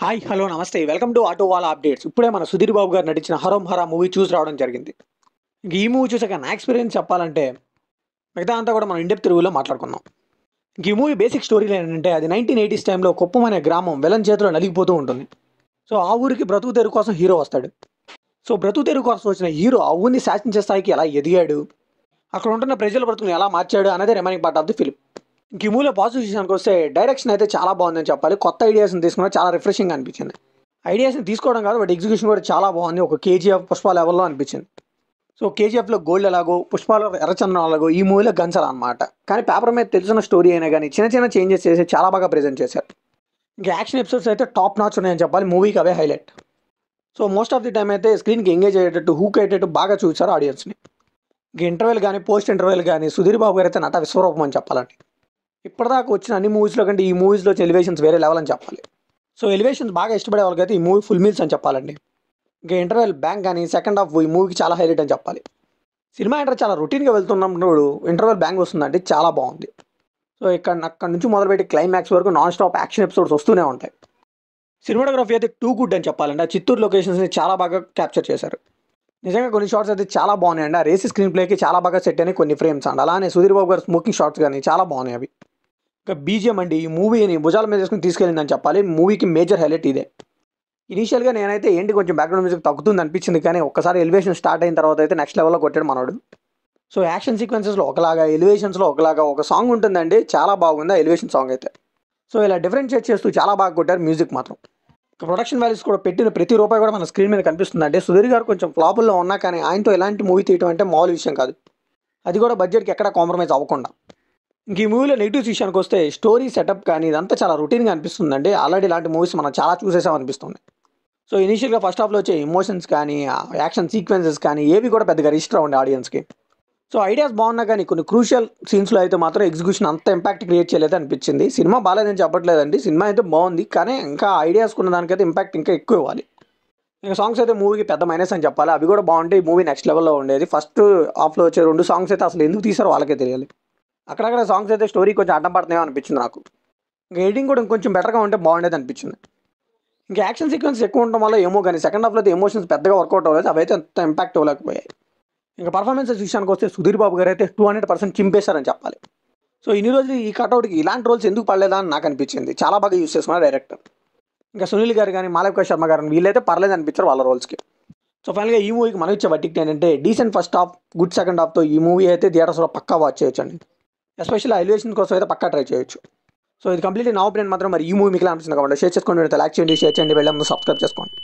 Hi hello నమస్తే welcome to auto వాళ్ళ updates. ఇప్పుడే మన సుధీర్ బాబు గారు నటించిన హరోం హరా మూవీ చూసి రావడం జరిగింది. ఇంక ఈ మూవీ చూసాక నా ఎక్స్పీరియన్స్ చెప్పాలంటే మిగతా అంతా కూడా మనం ఇండెప్త్ రివ్యూలో మాట్లాడుకుందాం. ఇంక ఈ మూవీ బేసిక్ స్టోరీ ఏంటంటే అది 1980s టైంలో కుప్పం అనే గ్రామం విలన్ చేతిలో నలిగిపోతూ ఉంటుంది. సో ఆ ఊరికి బ్రతుకు తెరువు కోసం హీరో వస్తాడు. సో బ్రతుకు తెరువు కోసం వచ్చిన హీరో ఆ ఊరిని శాసించే స్థాయికి ఎలా ఎదిగాడు, అక్కడ ఉంటున్న ప్రజల బ్రతుకుని ఎలా మార్చాడు అనేది remaining part of the film. ఇంక ఈ మూవీలో పాజిటివ్ విషయానికి వస్తే డైరెక్షన్ అయితే చాలా బాగుందని చెప్పాలి. కొత్త ఐడియాస్ని తీసుకున్నా చాలా రిఫ్రెషింగ్ అనిపించింది. ఐడియాస్ని తీసుకోవడం కాదు, బట్ ఎగ్జిక్యూషన్ కూడా చాలా బాగుంది. ఒక కేజీఎఫ్ పుష్ప లెవెల్లో అనిపించింది. సో కేజీఎఫ్లో గోల్డ్ ఎలాగో, పుష్పాలో ఎర్రచందనం అలాగో, ఈ మూవీలో గన్సల్ అనమాట. కానీ పేపర్ మీద తెలిసిన స్టోరీ అయినా కానీ చిన్న చిన్న చేంజెస్ చేసి చాలా బాగా ప్రెజెంట్ చేశారు. ఇంకా యాక్షన్ ఎపిసోడ్స్ అయితే టాప్ నాచ్ ఉన్నాయని చెప్పాలి. మూవీకి అవే highlight. So most of the time అయితే స్క్రీన్కి ఎంగేజ్ అయ్యేటట్టు, హూక్ అయ్యేటట్టు బాగా చూశారు ఆడియన్స్ని. ఇంకా ఇంటర్వెల్ కానీ పోస్ట్ ఇంటర్వెల్ కానీ సుధీర్ బాబు గారు అయితే నట విశ్వరూపం అని చెప్పాలండి. ఇప్పటిదాకా వచ్చిన అన్ని మూవీస్లో కంటే ఈ మూవీస్లో ఎలివేషన్స్ వేరే లెవెల్ అని చెప్పాలి. సో ఎలివేషన్స్ బాగా ఇష్టపడే వాళ్ళకైతే ఈ మూవీ ఫుల్ మీల్స్ అని చెప్పాలండి. ఇంకా ఇంటర్వెల్ బ్యాంక్ కానీ సెకండ్ హాఫ్ ఈ మూవీకి చాలా హైలైట్ అని చెప్పాలి. సినిమా అంటే చాలా రొటీన్గా వెళ్తున్నప్పుడు ఇంటర్వెల్ బ్యాంక్ వస్తుందంటే చాలా బాగుంది. సో అక్కడ నుంచి మొదలుపెట్టి క్లైమాక్స్ వరకు నాన్ స్టాప్ యాక్షన్ ఎపిసోడ్స్ వస్తూనే ఉంటాయి. సినిమాటోగ్రఫీ అయితే టూ గుడ్ అని చెప్పాలండి. ఆ చిత్తూరు లొకేషన్స్ని చాలా బాగా క్యాప్చర్ చేశారు. నిజంగా కొన్ని షార్ట్స్ అయితే చాలా బాగున్నాయండి. ఆ రేసి స్క్రీన్ ప్లేకి చాలా బాగా సెట్ అయినాయి కొన్ని ఫ్రేమ్స్ అండి. అలానే సుధీర్ బాబు గారు స్మోకింగ్ షార్ట్స్ కానీ చాలా బాగున్నాయి అవి. ఇంకా బీజిఎం అండి ఈ మూవీని భుజాల మీద వేసుకుని తీసుకెళ్ళిందని చెప్పాలి. మూవీకి మేజర్ హైలైట్ ఇదే. ఇనీషియల్గా నేనైతే ఏంటి కొంచెం బ్యాక్గ్రౌండ్ మ్యూజిక్ తగ్గుతుంది అనిపించింది, కానీ ఒక్కసారి ఎలివేషన్ స్టార్ట్ అయిన తర్వాత అయితే నెక్స్ట్ లెవెల్లో కొట్టాడు మనోడు. సో యాక్షన్ సీక్వెన్సెస్లో ఒకలాగా, ఎలివేషన్స్లో ఒకలాగా ఒక సాంగ్ ఉంటుందండి, చాలా బాగుంది ఆ ఎలివేషన్ సాంగ్ అయితే. సో ఇలా డిఫరెన్షియేట్ చేస్తూ చాలా బాగా కొట్టారు. మ్యూజిక్ మాత్రం ప్రొడక్షన్ వాల్యూస్ కూడా పెట్టిన ప్రతి రూపాయి కూడా మన స్క్రీన్ మీద కనిపిస్తుంది. అంటే సుధీర్ గారు కొంచెం ఫ్లాపుల్లో ఉన్నా కానీ ఆయనతో ఎలాంటి మూవీ తీయటం అంటే మామూలు విషయం కాదు. అది కూడా బడ్జెట్కి ఎక్కడ కాంప్రమైజ్ అవ్వకుండా. ఇంక ఈ మూవీలో నెగిటివ్స్ విషయానికి వస్తే స్టోరీ సెటప్ కానీ ఇదంతా చాలా రొటీన్గా అనిపిస్తుందండి. ఆల్రెడీ ఇలాంటి మూవీస్ మనం చాలా చూసేసాం అనిపిస్తుంది. సో ఇనీషియల్గా ఫస్ట్ హాఫ్లో వచ్చే ఎమోషన్స్ కానీ యాక్షన్ సీక్వెన్సెస్ కానీ ఏవి కూడా పెద్దగా రిజిస్టర్ అవ్వండి ఆడియన్స్కి. సో ఐడియాస్ బాగున్నా కానీ కొన్ని క్రూషియల్ సీన్స్లో అయితే మాత్రం ఎగ్జిక్యూషన్ అంత ఇంపాక్ట్ క్రియేట్ చేయలేదు అనిపించింది. సినిమా బాగాలేదని చెప్పట్లేదండి, సినిమా అయితే బాగుంది, కానీ ఇంకా ఐడియాస్ ఉన్న దానికైతే ఇంపాక్ట్ ఇంకా ఎక్కువ ఇవ్వాలి. ఇంకా సాంగ్స్ అయితే మూవీకి పెద్ద మైనస్ అని చెప్పాలి. అవి కూడా బాగుంటే ఈ మూవీ నెక్స్ట్ లెవెల్లో ఉండేది. ఫస్ట్ హాఫ్లో వచ్చే 2 సాంగ్స్ అయితే అసలు ఎందుకు తీసారో వాళ్ళకే తెలియాలి. అక్కడక్కడ సాంగ్స్ అయితే స్టోరీ కొంచెం అడ్డం పడుతున్నాయో అనిపించింది నాకు. ఇంకా ఎడిటింగ్ కూడా ఇంకొంచెం బెటర్గా ఉంటే బాగుండేది అనిపించింది. ఇంకా యాక్షన్ సీక్వెన్స్ ఎక్కువ ఉండడం వల్ల ఏమో కానీ సెకండ్ హాఫ్లో అయితే ఎమోషన్స్ పెద్దగా వర్కౌట్ అవ్వలేదు, అవైతే అంత ఇంపాక్ట్ ఇవ్వలేకపోయాయి. ఇంకా పర్ఫార్మెన్సెస్ విషయానికి వస్తే సుధీర్ బాబు గారు అయితే 200% చింపేశారని చెప్పాలి. సో ఇన్ని రోజులు ఈ కట్అవుట్కి ఇలాంటి రోల్స్ ఎందుకు పడలేదా అని నాకు అనిపించింది. చాలా బాగా యూస్ చేసుకున్నారు డైరెక్టర్. ఇంకా సునీల్ గారు కానీ మాలవిక శర్మ గారు వీళ్ళైతే పర్లేదు అనిపించారు వాళ్ళ రోల్స్కి. సో ఫైనల్గా ఈ మూవీకి మనం ఇచ్చే వర్డిక్ట్ ఏంటంటే decent first half, good second హాఫ్తో ఈ మూవీ అయితే థియేటర్స్లో పక్కా వాచ్ చేయొచ్చు అండి. ఎస్పెషల్లీ ఎలివేషన్ కోసం అయితే పక్కా ట్రై చేయొచ్చు. సో ఇది కంప్లీట్లీ నా ఒపీనియన్ మాత్రం. మరి ఈ మూవీ మీకు అనిపిస్తుంది కాబట్టి షేర్ చేసుకోండి, లైక్ చేయండి, షేర్ చేయండి, వెళ్ళి ముందు సబ్స్క్రైబ్ చేసుకోండి.